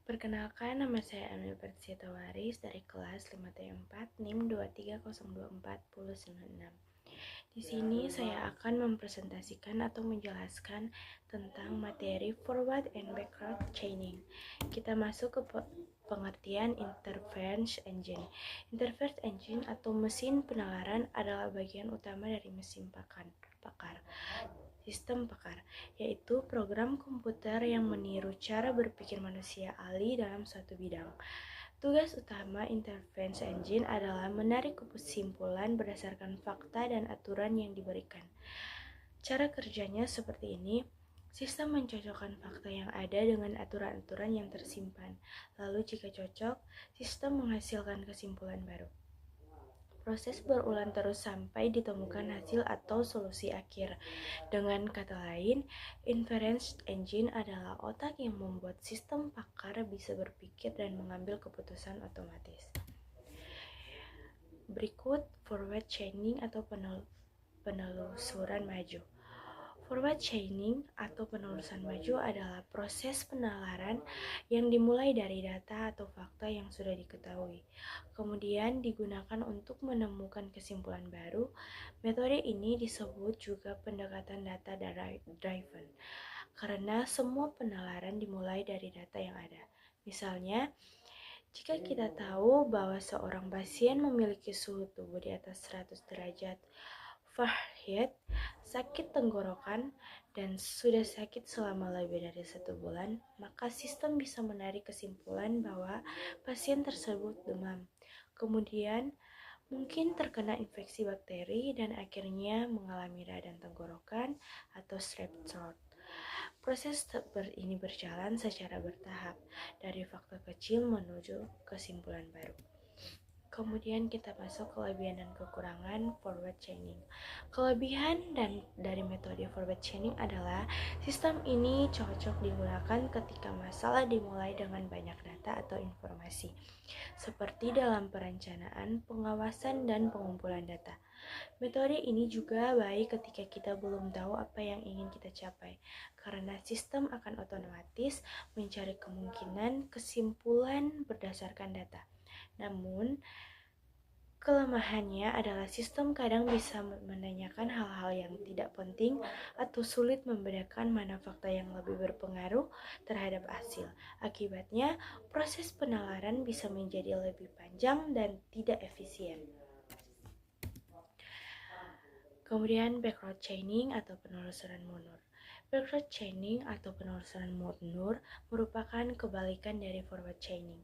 Perkenalkan, nama saya Amel Persita Waris dari kelas 5T4 NIM 2302496. Di sini saya akan mempresentasikan atau menjelaskan tentang materi forward and backward chaining. Kita masuk ke pengertian interference engine. Interference engine atau mesin penalaran adalah bagian utama dari mesin sistem pakar, yaitu program komputer yang meniru cara berpikir manusia ahli dalam suatu bidang. Tugas utama interference engine adalah menarik kesimpulan berdasarkan fakta dan aturan yang diberikan. Cara kerjanya seperti ini. Sistem mencocokkan fakta yang ada dengan aturan-aturan yang tersimpan. Lalu jika cocok, sistem menghasilkan kesimpulan baru. Proses berulang terus sampai ditemukan hasil atau solusi akhir. Dengan kata lain, inference engine adalah otak yang membuat sistem pakar bisa berpikir dan mengambil keputusan otomatis. Berikut forward chaining atau penelusuran maju. Forward chaining atau penelusuran maju adalah proses penalaran yang dimulai dari data atau fakta yang sudah diketahui, kemudian digunakan untuk menemukan kesimpulan baru. Metode ini disebut juga pendekatan data driven, karena semua penalaran dimulai dari data yang ada. Misalnya, jika kita tahu bahwa seorang pasien memiliki suhu tubuh di atas 100 derajat Fahrenheit, sakit tenggorokan, dan sudah sakit selama lebih dari 1 bulan, maka sistem bisa menarik kesimpulan bahwa pasien tersebut demam. Kemudian, mungkin terkena infeksi bakteri dan akhirnya mengalami radang tenggorokan atau strep throat. Proses ini berjalan secara bertahap, dari fakta kecil menuju kesimpulan baru. Kemudian kita masuk kelebihan dan kekurangan forward chaining. Kelebihan dari metode forward chaining adalah sistem ini cocok digunakan ketika masalah dimulai dengan banyak data atau informasi, seperti dalam perencanaan, pengawasan, dan pengumpulan data. Metode ini juga baik ketika kita belum tahu apa yang ingin kita capai, karena sistem akan otomatis mencari kemungkinan kesimpulan berdasarkan data. Namun, kelemahannya adalah sistem kadang bisa menanyakan hal-hal yang tidak penting atau sulit membedakan mana fakta yang lebih berpengaruh terhadap hasil. Akibatnya, proses penalaran bisa menjadi lebih panjang dan tidak efisien. Kemudian backward chaining atau penelusuran mundur. Backward chaining atau penelusuran mundur merupakan kebalikan dari forward chaining.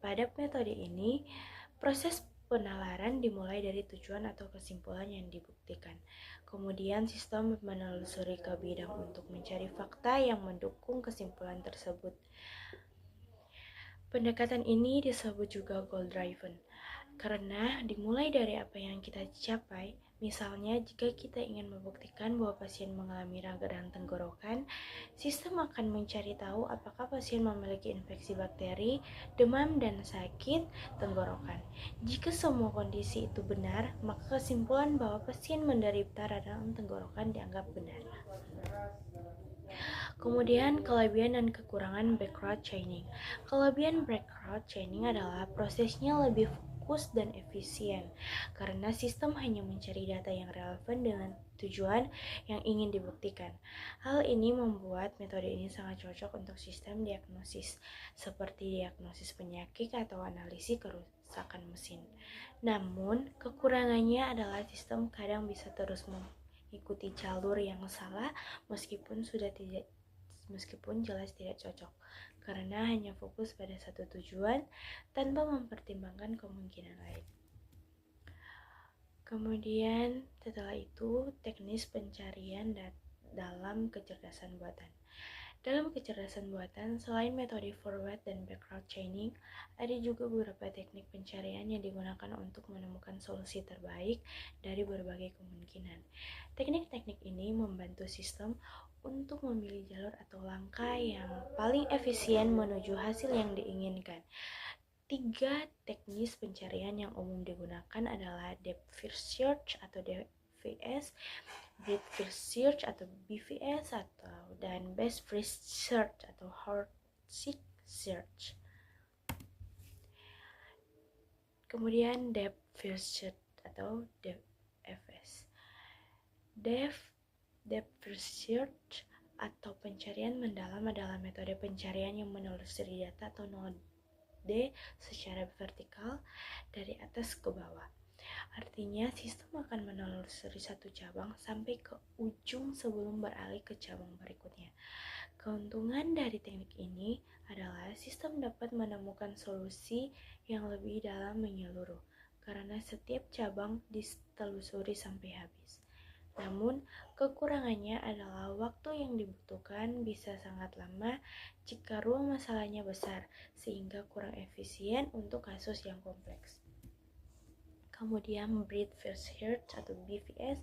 Pada metode ini, proses penalaran dimulai dari tujuan atau kesimpulan yang dibuktikan. Kemudian sistem menelusuri ke bidang untuk mencari fakta yang mendukung kesimpulan tersebut. Pendekatan ini disebut juga goal driven, karena dimulai dari apa yang kita capai. Misalnya, jika kita ingin membuktikan bahwa pasien mengalami radang tenggorokan, sistem akan mencari tahu apakah pasien memiliki infeksi bakteri, demam, dan sakit tenggorokan. Jika semua kondisi itu benar, maka kesimpulan bahwa pasien menderita radang tenggorokan dianggap benar. Kemudian, kelebihan dan kekurangan backward chaining. Kelebihan backward chaining adalah prosesnya lebih fokus dan efisien, karena sistem hanya mencari data yang relevan dengan tujuan yang ingin dibuktikan. Hal ini membuat metode ini sangat cocok untuk sistem diagnosis, seperti diagnosis penyakit atau analisis kerusakan mesin. Namun, kekurangannya adalah sistem kadang bisa terus mengikuti jalur yang salah meskipun jelas tidak cocok, karena hanya fokus pada satu tujuan tanpa mempertimbangkan kemungkinan lain. Kemudian setelah itu, teknis pencarian dalam kecerdasan buatan. Dalam kecerdasan buatan, selain metode forward dan backward chaining, ada juga beberapa teknik pencarian yang digunakan untuk menemukan solusi terbaik dari berbagai kemungkinan. Teknik-teknik ini membantu sistem untuk memilih jalur atau langkah yang paling efisien menuju hasil yang diinginkan. 3 teknis pencarian yang umum digunakan adalah depth first search atau DFS, breadth first search atau BFS, dan best first search atau hard seek search. Kemudian depth first search atau DFS. Depth first search atau pencarian mendalam adalah metode pencarian yang menelusuri data atau node secara vertikal dari atas ke bawah. Artinya, sistem akan menelusuri satu cabang sampai ke ujung sebelum beralih ke cabang berikutnya. Keuntungan dari teknik ini adalah sistem dapat menemukan solusi yang lebih dalam menyeluruh, karena setiap cabang ditelusuri sampai habis. Namun, kekurangannya adalah waktu yang dibutuhkan bisa sangat lama jika ruang masalahnya besar, sehingga kurang efisien untuk kasus yang kompleks. Kemudian breadth first search atau BFS.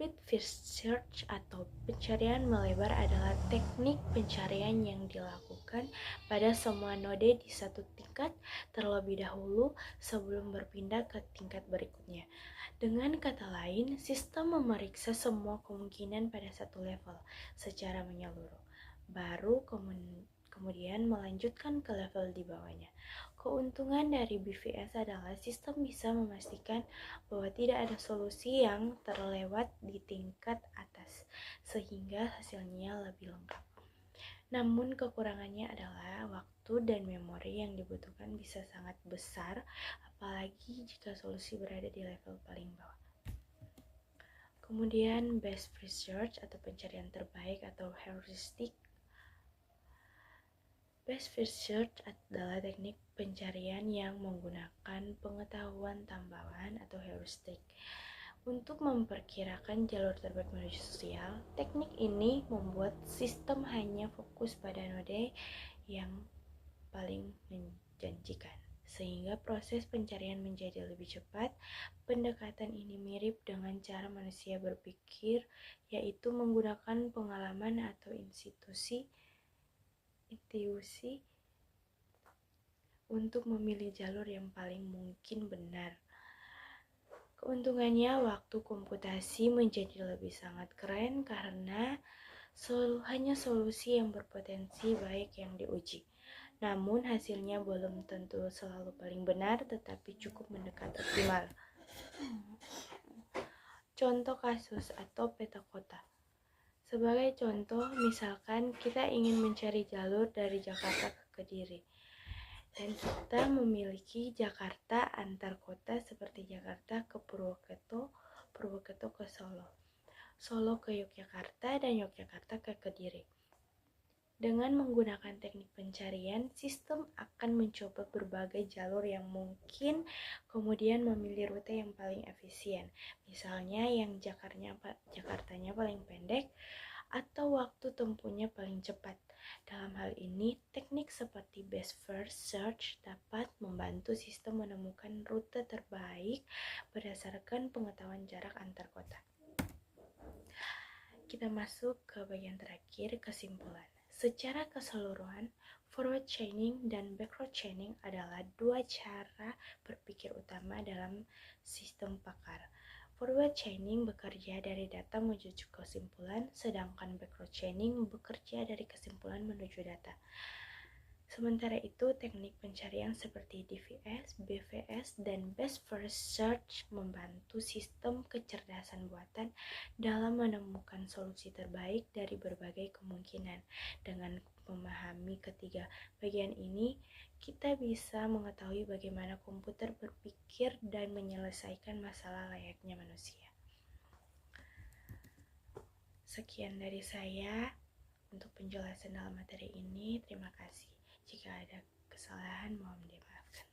Breadth first search atau pencarian melebar adalah teknik pencarian yang dilakukan pada semua node di satu tingkat terlebih dahulu sebelum berpindah ke tingkat berikutnya. Dengan kata lain, sistem memeriksa semua kemungkinan pada satu level secara menyeluruh, baru kemudian melanjutkan ke level di bawahnya. Keuntungan dari BFS adalah sistem bisa memastikan bahwa tidak ada solusi yang terlewat di tingkat atas, sehingga hasilnya lebih lengkap. Namun kekurangannya adalah waktu dan memori yang dibutuhkan bisa sangat besar, apalagi jika solusi berada di level paling bawah. Kemudian best research atau pencarian terbaik atau heuristic. Best research adalah teknik pencarian yang menggunakan pengetahuan tambahan atau heuristik untuk memperkirakan jalur terbaik menuju sosial. Teknik ini membuat sistem hanya fokus pada node yang paling menjanjikan, sehingga proses pencarian menjadi lebih cepat. Pendekatan ini mirip dengan cara manusia berpikir, yaitu menggunakan pengalaman atau intuisi untuk memilih jalur yang paling mungkin benar. Keuntungannya, waktu komputasi menjadi lebih sangat keren karena hanya solusi yang berpotensi baik yang diuji. Namun hasilnya belum tentu selalu paling benar, tetapi cukup mendekat optimal. Contoh kasus atau peta kota. Sebagai contoh, misalkan kita ingin mencari jalur dari Jakarta ke Kediri, dan kita memiliki Jakarta antar kota seperti Jakarta ke Purwokerto, Purwokerto ke Solo, Solo ke Yogyakarta, dan Yogyakarta ke Kediri. Dengan menggunakan teknik pencarian, sistem akan mencoba berbagai jalur yang mungkin, kemudian memilih rute yang paling efisien. Misalnya yang Jakartanya paling pendek atau waktu tempuhnya paling cepat. Dalam hal ini, teknik seperti best first search dapat membantu sistem menemukan rute terbaik berdasarkan pengetahuan jarak antar kota. Kita masuk ke bagian terakhir, kesimpulan. Secara keseluruhan, forward chaining dan backward chaining adalah dua cara berpikir utama dalam sistem pakar. Forward chaining bekerja dari data menuju kesimpulan, sedangkan backward chaining bekerja dari kesimpulan menuju data. Sementara itu, teknik pencarian seperti DFS, BFS, dan Best First Search membantu sistem kecerdasan buatan dalam menemukan solusi terbaik dari berbagai kemungkinan. Dengan memahami ketiga bagian ini, kita bisa mengetahui bagaimana komputer berpikir dan menyelesaikan masalah layaknya manusia. Sekian dari saya untuk penjelasan dalam materi ini. Terima kasih. Jika ada kesalahan, mohon dimaafkan.